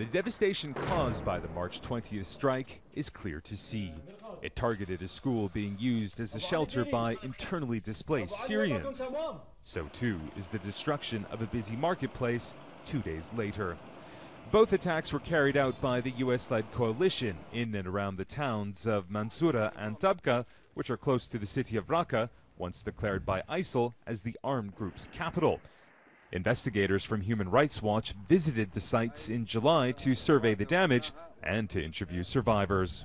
The devastation caused by the March 20th strike is clear to see. It targeted a school being used as a shelter by internally displaced Syrians. So too is the destruction of a busy marketplace 2 days later. Both attacks were carried out by the US-led coalition in and around the towns of Mansoura and Tabqa, which are close to the city of Raqqa, once declared by ISIL as the armed group's capital. Investigators from Human Rights Watch visited the sites in July to survey the damage and to interview survivors.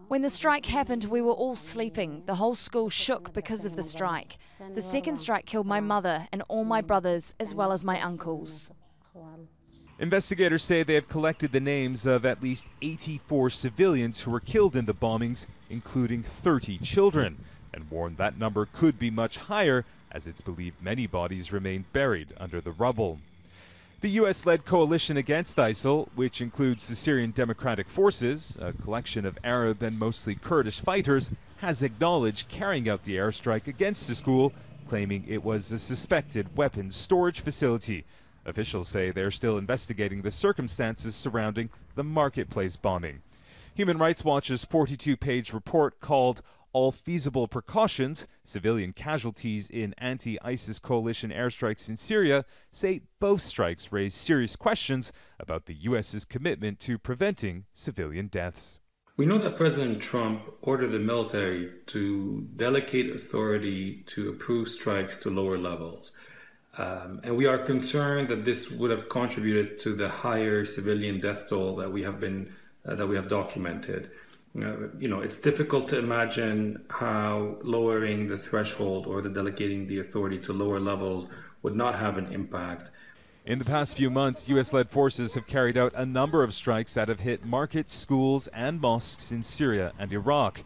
When the strike happened, we were all sleeping. The whole school shook because of the strike. The second strike killed my mother and all my brothers, as well as my uncles. Investigators say they have collected the names of at least 84 civilians who were killed in the bombings, including 30 children, and warned that number could be much higher, as it's believed many bodies remain buried under the rubble. The US-led coalition against ISIL, which includes the Syrian Democratic Forces, a collection of Arab and mostly Kurdish fighters, has acknowledged carrying out the airstrike against the school, claiming it was a suspected weapons storage facility. Officials say they're still investigating the circumstances surrounding the marketplace bombing. Human Rights Watch's 42-page report called All Feasible Precautions, Civilian Casualties in Anti-ISIS Coalition Airstrikes in Syria, say both strikes raise serious questions about the U.S.'s commitment to preventing civilian deaths. We know that President Trump ordered the military to delegate authority to approve strikes to lower levels. And we are concerned that this would have contributed to the higher civilian death toll that we have documented. It's difficult to imagine how lowering the threshold or the delegating the authority to lower levels would not have an impact. In the past few months, U.S.-led forces have carried out a number of strikes that have hit markets, schools, and mosques in Syria and Iraq.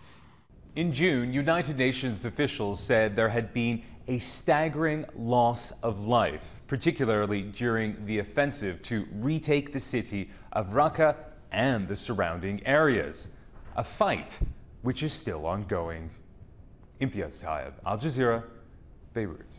In June, United Nations officials said there had been a staggering loss of life, particularly during the offensive to retake the city of Raqqa and the surrounding areas. A fight which is still ongoing. Imtiaz Tyab, Al Jazeera, Beirut.